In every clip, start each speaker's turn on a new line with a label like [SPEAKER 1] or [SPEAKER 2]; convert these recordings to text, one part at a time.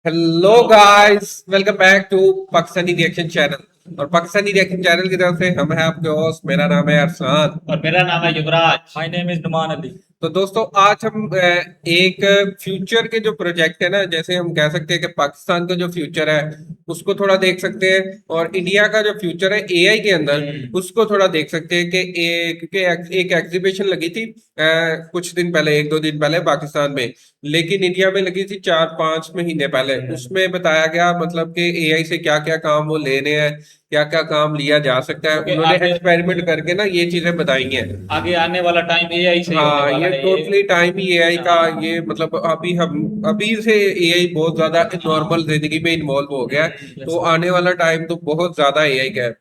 [SPEAKER 1] Hello guys, welcome back to Pakistani reaction channel. और Pakistani reaction channel की तरफ से हम हैं आपके होस्ट। मेरा नाम है अरसान।
[SPEAKER 2] और मेरा नाम है Yuvraj. My name is Numan Ali.
[SPEAKER 1] तो दोस्तों, आज हम एक फ्यूचर के जो प्रोजेक्ट है ना, जैसे हम कह सकते हैं कि पाकिस्तान का जो फ्यूचर है उसको थोड़ा देख सकते हैं, और इंडिया का जो फ्यूचर है एआई के अंदर उसको थोड़ा देख सकते हैं कि क्योंकि एक एग्जीबिशन लगी थी कुछ दिन पहले, एक दो दिन पहले पाकिस्तान में, लेकिन इंडिया में लगी थी 4-5 महीने पहले। उसमें बताया गया मतलब कि एआई से क्या क्या काम वो ले रहे हैं, क्या क्या काम लिया जा सकता है।
[SPEAKER 2] क्योंकि
[SPEAKER 1] उन्होंने
[SPEAKER 2] आगे
[SPEAKER 1] एक्सपेरिमेंट करके ना ये चीजें बताई हैं।
[SPEAKER 2] आगे आने वाला टाइम एआई से ही होने
[SPEAKER 1] हाँ,
[SPEAKER 2] वाला
[SPEAKER 1] ये
[SPEAKER 2] है ये।
[SPEAKER 1] टोटली टाइम ही एआई का।
[SPEAKER 2] हाँ।
[SPEAKER 1] ये मतलब अभी से एआई बहुत ज्यादा नॉर्मल जिंदगी में इन्वॉल्व हो गया है। तो
[SPEAKER 2] यस।
[SPEAKER 1] आने वाला टाइम तो बहुत ज्यादा एआई का है।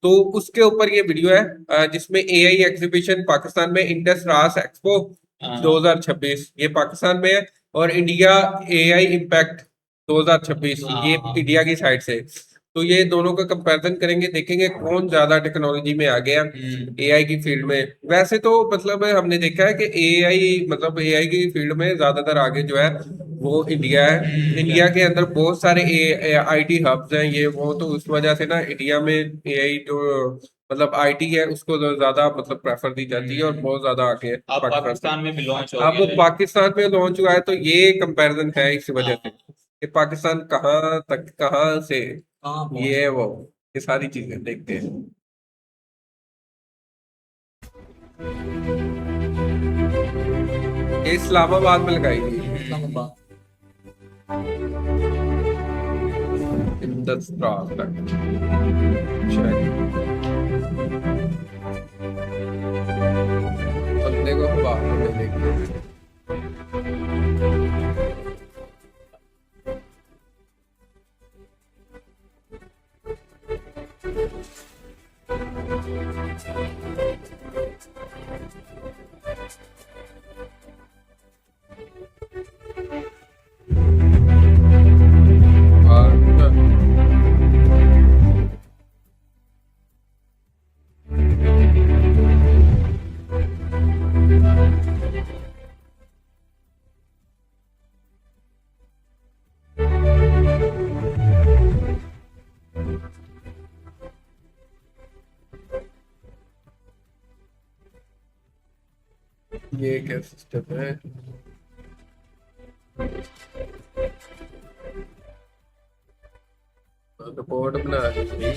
[SPEAKER 1] तो उसके ऊपर ये वीडियो है जिसमें एआई एग्जीबिशन पाकिस्तान में, इंडस रास एक्सपो
[SPEAKER 2] हाँ।
[SPEAKER 1] 2026, ये पाकिस्तान में है। और इंडिया एआई इम्पैक्ट 2026, ये
[SPEAKER 2] हाँ।
[SPEAKER 1] इंडिया की साइड से। तो ये दोनों का कंपैरिजन करेंगे, देखेंगे कौन ज्यादा टेक्नोलॉजी में आ गया एआई की फील्ड में। वैसे तो मतलब हमने देखा है कि एआई मतलब एआई की फील्ड में ज्यादातर आगे जो है वो इंडिया है। इंडिया के अंदर बहुत सारे आईटी हब्स हैं, ये वो, तो उस वजह से ना इंडिया में एआई जो मतलब आईटी है उसको तो ज्यादा मतलब प्रेफर दी जाती है, और बहुत ज्यादा आगे है
[SPEAKER 2] अब
[SPEAKER 1] पाकिस्तान से।
[SPEAKER 2] पाकिस्तान में भी लॉन्च हो
[SPEAKER 1] अब
[SPEAKER 2] गया है।
[SPEAKER 1] पाकिस्तान में लॉन्च हुआ है, तो ये कंपैरिजन है इस वजह से
[SPEAKER 2] हाँ।
[SPEAKER 1] कि पाकिस्तान कहाँ तक, कहाँ से
[SPEAKER 2] कहाँ पहुंच।
[SPEAKER 1] ये वो, ये सारी चीजें देखते हैं। ये इस्लामाबाद में लगाई गई है।
[SPEAKER 2] इस्लामाबाद।
[SPEAKER 1] इंडस क्रास बंदे को बाहर में लेके। ये क्या सिस्टम है? रिपोर्ट बना दी गई।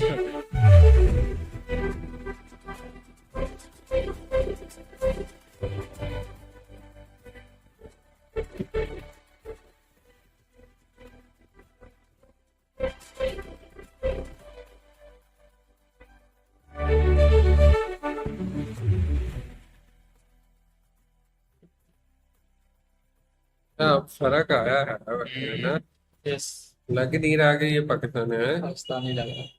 [SPEAKER 1] हाँ, फर्क आया है ना।
[SPEAKER 2] यस।
[SPEAKER 1] लग नहीं रहा कि ये पाकिस्तान है।
[SPEAKER 2] पाकिस्तानी लग रहा है।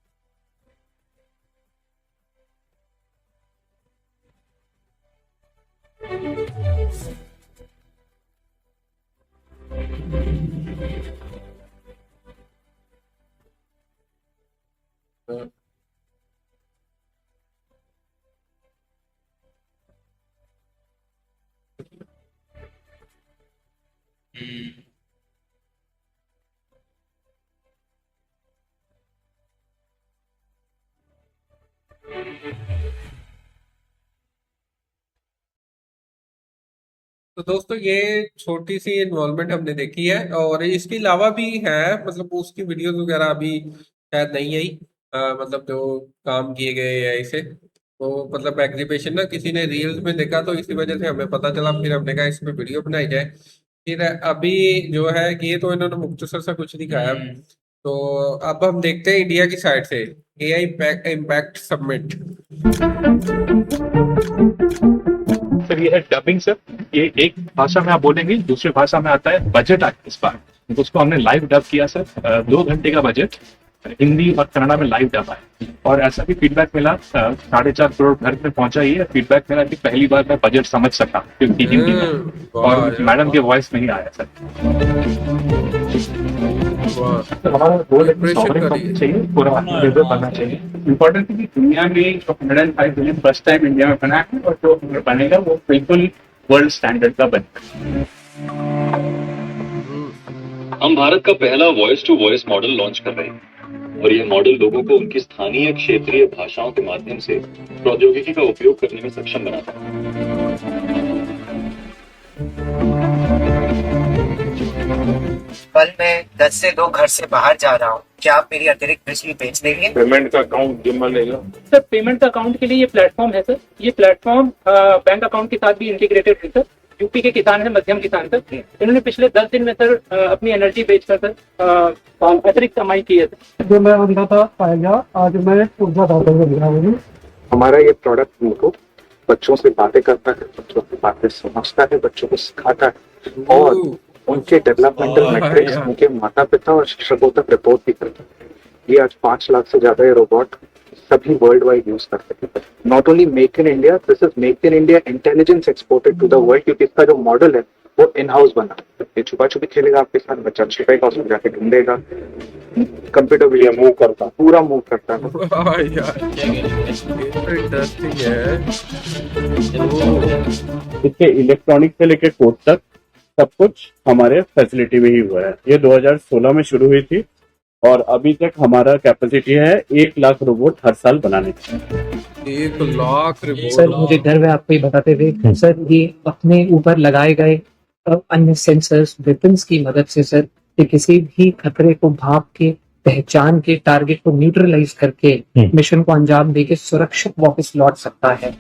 [SPEAKER 1] हाँ, तो दोस्तों, ये छोटी सी इन्वॉल्वमेंट हमने देखी है, और इसके अलावा भी है, मतलब उसकी वीडियोस वगैरह अभी शायद नहीं आई। मतलब जो काम किए गए हैं इसे, तो मतलब एग्जीबिशन ना किसी ने रील्स में देखा, तो इसी वजह से हमें पता चला, फिर हमने कहा इस पे वीडियो बनाई जाए। फिर अभी जो है कि ये तो इन्होंने मुख्तसर सा कुछ दिखाया। तो अब हम देखते हैं इंडिया की साइड से एआई इम्पैक्ट सबमिट।
[SPEAKER 3] सर ये है डबिंग सर। ये एक भाषा में आप बोलेंगे, दूसरी भाषा में आता है बजट आज इस बार। तो उसको हमने लाइव डब किया सर। 2 घंटे का बजट हिंदी और कन्नड़ा में लाइव डब है। और ऐसा भी फीडबैक मिला, 4.5 करोड़ घर में पहुंचा। ये फीडबैक मिला कि पहली बार मैं बजट समझ सका क्योंकि हिंदी में, और मैडम के वॉइस नहीं आया सर। तो हमारा गोल है कि
[SPEAKER 1] Impression
[SPEAKER 3] sovereign
[SPEAKER 1] करिए।
[SPEAKER 3] बनना चाहिए, पूरा निर्भर बनना चाहिए। इम्पोर्टेंट है कि दुनिया में जो 105 बिलियन फर्स्ट टाइम इंडिया में बना है, और जो बनेगा वो बिल्कुल वर्ल्ड स्टैंडर्ड का बनेगा।
[SPEAKER 4] हम भारत का पहला voice to voice model launch कर रहे हैं और यह मॉडल लोगों को उनकी स्थानीय क्षेत्रीय भाषाओं के माध्यम से प्रौद्योगिकी का उपयोग करने में सक्षम बनाता है।
[SPEAKER 5] कल मैं 10 से 2 घर से बाहर जा रहा हूँ, क्या आप मेरी अतिरिक्त बिजली बेच देंगे?
[SPEAKER 6] पेमेंट का अकाउंट जिम्मा लेगा।
[SPEAKER 7] सर पेमेंट अकाउंट के लिए ये प्लेटफॉर्म है सर। ये प्लेटफॉर्म बैंक अकाउंट के साथ भी इंटीग्रेटेड है सर। यूपी के किसान है, मध्यम किसान सर, इन्होंने पिछले 10 दिन में सर अपनी एनर्जी बेचकर सर अतिरिक्त कमाई की है सर।
[SPEAKER 8] जो मैं बंदा था पाएगा, आज मैं ऊर्जा दाता हुआ दिखा मुझे।
[SPEAKER 3] हमारा ये प्रोडक्ट उनको बच्चों से बातें करता है, बच्चों की बातें समझता है, बच्चों को सिखाता है और उनके डेवलपमेंटल मैट्रिक्स उनके माता पिता और शिक्षकों तक रिपोर्ट भी करता है। ये आज 5 लाख से ज्यादा ये रोबोट सभी वर्ल्ड वाइड यूज करते हैं। Not only make in India, this is make in India intelligence exported to the world, क्योंकि इसका जो मॉडल है वो इन हाउस बना। ये छुपा छुपी खेलेगा आपके साथ, बच्चा छिपेगा, उसमें जाके ढूंढेगा, कंप्यूटर भी मूव करता, पूरा मूव करता है।
[SPEAKER 1] इंटरेस्टिंग है।
[SPEAKER 6] इसके इलेक्ट्रॉनिक से लेके कोड तक सब कुछ हमारे फैसिलिटी में ही हुआ है। ये 2016 में शुरू हुई थी और अभी तक हमारा कैपेसिटी है 1 लाख रोबोट हर साल बनाने की।
[SPEAKER 1] 1 लाख रिपोर्ट।
[SPEAKER 2] सर मुझे गर्व है आपको ये बताते हुए सर, ये अपने ऊपर लगाए गए अन्य सेंसर्स वेपन्स की मदद से सर कि किसी भी खतरे को भाप के पहचान के टारगेट को न्यूट्रलाइज करके मिशन को अंजाम देके सुरक्षित वापस लौट सकता है।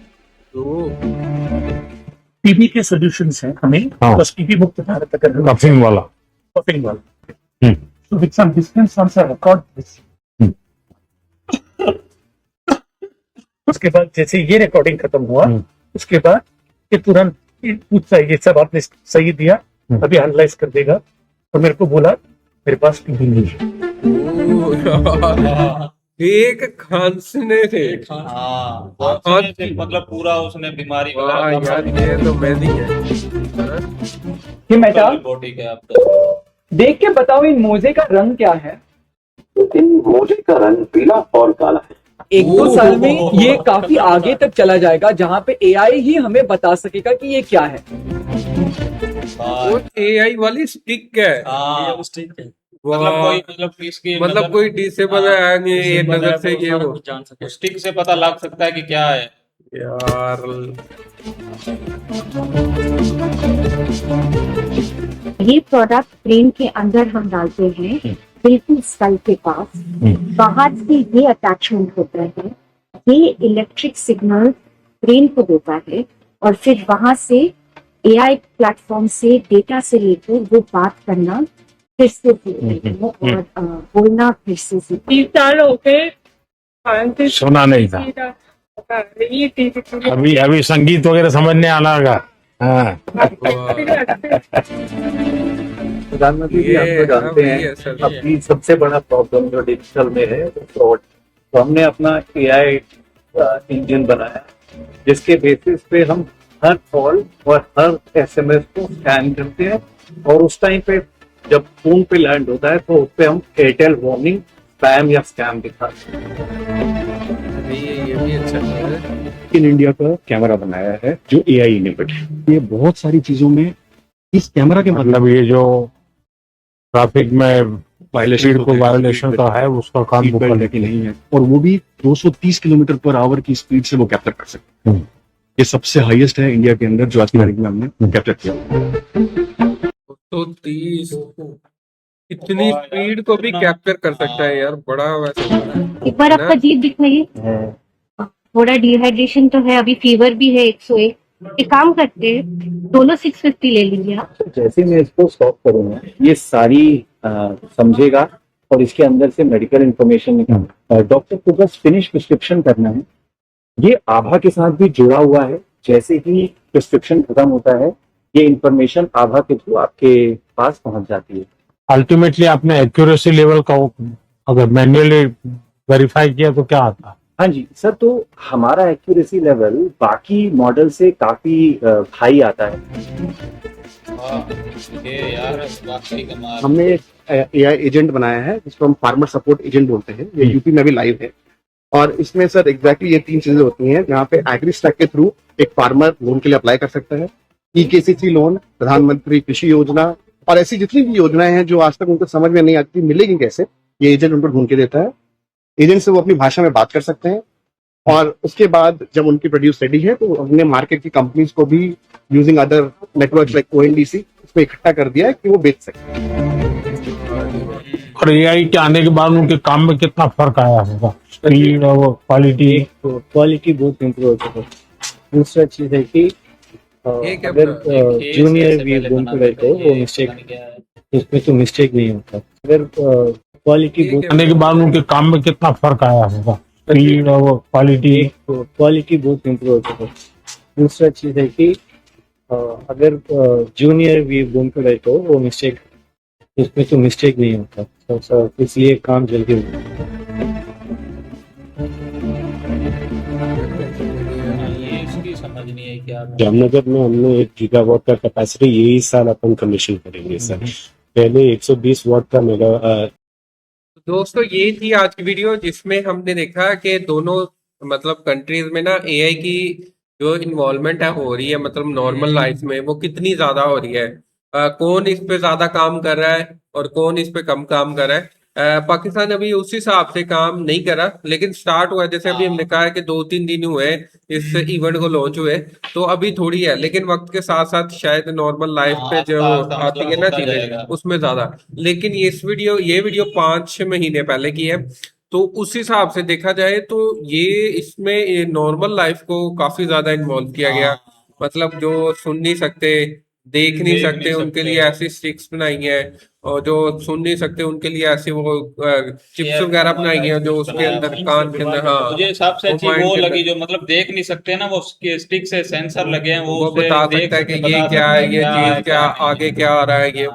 [SPEAKER 8] टीबी के सॉल्यूशंस हैं हमें, बस टीबी मुक्त भारत अगर
[SPEAKER 6] कफिंग वाला।
[SPEAKER 8] कफिंग वाला। So with some distance once I record this. उसके बाद जैसे ये रिकॉर्डिंग खत्म हुआ, उसके बाद ये तुरंत पूछता है ये सब आपने सही दिया, अभी एनालाइज कर देगा और मेरे को बोला मेरे पास टीबी नहीं है।
[SPEAKER 1] एक खांसने थे।
[SPEAKER 2] मतलब पूरा उसने बीमारी
[SPEAKER 1] यार ये तो मैदी है।
[SPEAKER 9] ये मेटा
[SPEAKER 2] बॉडी के आप तो
[SPEAKER 9] देख के बताओ इन मोजे का रंग क्या है?
[SPEAKER 4] इन मोजे का रंग पीला और काला है।
[SPEAKER 9] 1-2 साल में ये काफी आगे तक चला जाएगा जहां पे एआई ही हमें बता सकेगा कि ये क्या है।
[SPEAKER 1] वो एआई वाली स्टिक है। मतलब कोई डिसेबल है नहीं, ये नजर से ये वो
[SPEAKER 2] जान सके, स्टिक से पता लग सकता है कि क्या है
[SPEAKER 1] यार।
[SPEAKER 10] ये प्रोडक्ट ब्रेन के अंदर हम डालते हैं, बिल्कुल स्कल के पास। बाहर से ये अटैचमेंट होता है, ये इलेक्ट्रिक सिग्नल ब्रेन को देता है और फिर वहां से एआई प्लेटफॉर्म से डेटा से लेकर वो बात करना फिर से और बोलना फिर से
[SPEAKER 6] सुना नहीं था, अभी संगीत वगैरह समझ नहीं आना होगा।
[SPEAKER 8] प्रधानमंत्री जी, आप तो जानते हैं अपनी सबसे बड़ा प्रॉब्लम जो डिजिटल में है वो फ्रॉड। तो हमने अपना एआई इंजन बनाया जिसके बेसिस पे हम हर कॉल और हर एसएमएस को स्कैन करते हैं और उस टाइम पे जब फोन पे लैंड होता है तो उस पे हम एयरटेल वार्निंग स्पैम या स्कैम दिखाते हैं।
[SPEAKER 1] ये भी अच्छा है।
[SPEAKER 3] इन इंडिया का कैमरा बनाया है जो एआई इनेबल्ड है। ये बहुत सारी चीजों में इस कैमरा के
[SPEAKER 6] मतलब ये जो ट्रैफिक में
[SPEAKER 3] वायलेशन
[SPEAKER 6] को वायलेशन का है उसका काम वो करने
[SPEAKER 3] की नहीं है, और वो भी 230 किलोमीटर पर आवर की स्पीड से वो कैप्चर कर सकते हैं। ये सबसे हाईएस्ट है इंडिया के अंदर जो आज की तारीख में हमने कैप्चर किया।
[SPEAKER 1] तो 30 इतनी स्पीड को भी कैप्चर कर सकता है यार, बड़ा वैसे।
[SPEAKER 10] एक बार आपका जीभ दिखाइए। थोड़ा डिहाइड्रेशन तो है, अभी फीवर भी है 101। एक काम करते हैं, दोनों 650 ले लीजिए आप।
[SPEAKER 3] जैसे मैं इसको स्टॉप करूंगा ये सारी समझेगा और इसके अंदर से मेडिकल इंफॉर्मेशन निकालना। डॉक्टर को बस फिनिश प्रिस्क्रिप्शन करना है। ये आभा के साथ भी जुड़ा हुआ है। जैसे ही प्रिस्क्रिप्शन खत्म होता है ये इंफॉर्मेशन आभा के थ्रू आपके पास पहुंच जाती है।
[SPEAKER 6] अल्टीमेटली आपने एक्यूरेसी लेवल का अगर मैन्युअली वेरीफाई किया तो क्या आता?
[SPEAKER 3] हाँ जी सर, तो हमारा एक्यूरेसी लेवल बाकी मॉडल से काफी हाई आता है।
[SPEAKER 8] हमने एआई एजेंट बनाया है जिसको हम फार्मर सपोर्ट एजेंट बोलते हैं। ये यूपी में भी लाइव है और इसमें सर एग्जैक्टली ये 3 चीजें होती हैं। यहाँ पे एग्रीस्टैक के थ्रू एक फार्मर लोन के लिए अप्लाई कर सकता है, ईकेसीसी लोन, प्रधानमंत्री कृषि योजना
[SPEAKER 11] और ऐसी जितनी भी योजनाएं हैं जो आज तक उनको समझ में नहीं आती मिलेगी कैसे, ये एजेंट उनको ढूंढ के देता है। एजेंट से वो अपनी भाषा में बात कर सकते हैं और उसके बाद जब उनकी प्रोड्यूस रेडी है तो हमने मार्केट की कंपनीज को भी using other network like ONDC इसमें इकट्ठा कर दिया है कि वो बेच सके।
[SPEAKER 12] और AI के आने के बाद उनके काम में कितना फर्क आया होगा, स्पीड और
[SPEAKER 8] क्वालिटी बहुत इम्प्रूव हो चुका है। दूसरा चीज है कि अगर जूनियर भी घूम के बैठो वो मिस्टेक, उसमें तो मिस्टेक नहीं होता। अगर क्वालिटी
[SPEAKER 12] आने के बाद उनके काम में कितना फर्क आया होगा, स्पीड और
[SPEAKER 8] क्वालिटी बहुत इम्प्रूव हो चुका है। दूसरा चीज है कि अगर जूनियर भी घूम के बैठो वो मिस्टेक, उसमें तो मिस्टेक नहीं होता, तो इसलिए काम जल्दी होता है।
[SPEAKER 13] जामनगर में हमने 1 गीगावाट का कैपेसिटी यही साल अपन कमीशन करेंगे सर। पहले 120 वाट का मेगा।
[SPEAKER 1] दोस्तों ये थी आज की वीडियो जिसमें हमने देखा कि दोनों मतलब कंट्रीज में ना एआई की जो इन्वॉल्वमेंट है हो रही है, मतलब नॉर्मल लाइफ में वो कितनी ज्यादा हो रही है। कौन इस पे ज्यादा काम कर रहा है और कौन इस पे कम काम कर रहा है। पाकिस्तान अभी उस हिसाब से काम नहीं करा, लेकिन स्टार्ट हुआ, जैसे अभी हमने कहा है कि 2-3 दिन हुए इस इवेंट को लॉन्च हुए, तो अभी थोड़ी है, लेकिन वक्त के साथ साथ शायद नॉर्मल लाइफ पे जो आती है ना चीजें उसमें ज्यादा। लेकिन ये वीडियो 5-6 महीने पहले की है, तो उस हिसाब से देखा जाए तो ये इसमें नॉर्मल लाइफ को काफी ज्यादा इन्वॉल्व किया गया। मतलब जो सुन नहीं सकते, देख नहीं सकते, उनके लिए ऐसी स्टिक्स बनाई है, और जो सुन नहीं सकते उनके लिए ऐसी वो चिप्स वगैरह बनाई है जो उसके अंदर कान के अंदर। हाँ,
[SPEAKER 14] मुझे सबसे अच्छी वो लगी जो मतलब देख नहीं सकते ना, वो स्टिक से सेंसर लगे हैं,
[SPEAKER 1] वो बता सकता है कि ये क्या है, ये चीज क्या, आगे क्या आ रहा है, ये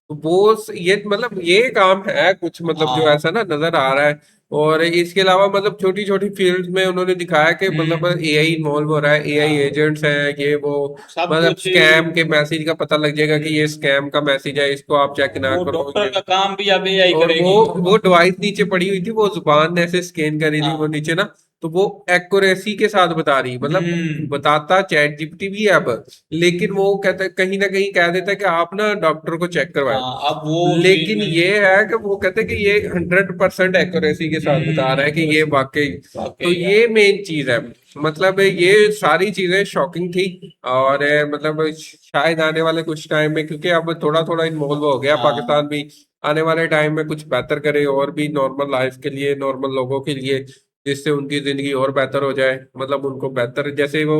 [SPEAKER 1] वो ये मतलब ये काम है कुछ, मतलब जो ऐसा ना नजर आ रहा है। और इसके अलावा मतलब छोटी छोटी फील्ड में उन्होंने दिखाया कि मतलब एआई इन्वॉल्व हो रहा है, एआई एजेंट्स हैं, ये वो मतलब स्कैम के मैसेज का पता लग जाएगा कि ये स्कैम का मैसेज है, इसको आप चेक ना करो।
[SPEAKER 14] डॉक्टर का काम भी अब एआई करेगी।
[SPEAKER 1] वो डिवाइस नीचे पड़ी हुई थी, वो जुबान ऐसे स्कैन कर रही थी वो नीचे ना, तो वो एक्यूरेसी के साथ बता रही, मतलब बताता चैट जीपीटी भी है अब, लेकिन वो कहता कहीं ना कहीं कह देता है कि आप ना डॉक्टर को चेक करवाएं।
[SPEAKER 14] अब वो
[SPEAKER 1] लेकिन ये है कि वो कहते हैं कि ये 100% एक्यूरेसी के साथ बता रहा है कि ये वाकई। तो ये मेन चीज है, मतलब ये सारी चीजें शॉकिंग थी। और मतलब शायद आने वाले कुछ टाइम में, क्योंकि अब थोड़ा थोड़ा इन्वॉल्व हो गया पाकिस्तान भी, आने वाले टाइम में कुछ बेहतर करे और भी नॉर्मल लाइफ के लिए, नॉर्मल लोगों के लिए, जिससे उनकी जिंदगी और बेहतर हो जाए। मतलब उनको बेहतर, जैसे वो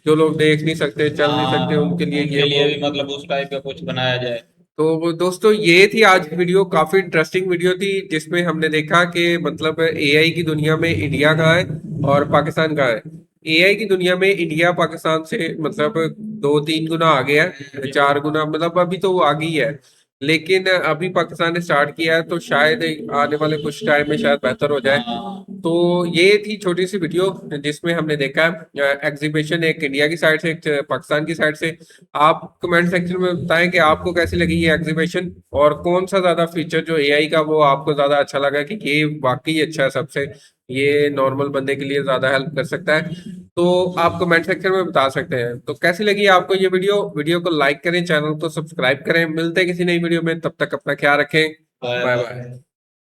[SPEAKER 1] जो लोग देख नहीं सकते, चल नहीं सकते, उनके लिए
[SPEAKER 14] ये भी मतलब उस टाइप का कुछ बनाया जाए।
[SPEAKER 1] तो दोस्तों ये थी आज की वीडियो, काफी इंटरेस्टिंग वीडियो थी, जिसमें हमने देखा कि मतलब एआई की दुनिया में इंडिया कहाँ है और पाकिस्तान कहाँ है। एआई की दुनिया में इंडिया पाकिस्तान से मतलब 2-3 गुना आगे है, 4 गुना, मतलब अभी तो वो आगे ही है, लेकिन अभी पाकिस्तान ने स्टार्ट किया है, तो शायद आने वाले कुछ टाइम में शायद बेहतर हो जाए। तो ये थी छोटी सी वीडियो जिसमें हमने देखा एग्जीबिशन, एक इंडिया की साइड से, एक पाकिस्तान की साइड से। आप कमेंट सेक्शन में बताएं कि आपको कैसी लगी ये एग्जीबिशन, और कौन सा ज्यादा फीचर जो एआई का वो आपको ज्यादा अच्छा लगा कि ये वाकई अच्छा है सबसे, ये नॉर्मल बंदे के लिए ज्यादा हेल्प कर सकता है। तो आप कमेंट सेक्शन में बता सकते हैं। तो कैसी लगी आपको ये वीडियो को लाइक करें, चैनल को सब्सक्राइब करें। मिलते हैं किसी नई वीडियो में, तब तक अपना ख्याल रखें। Bye bye.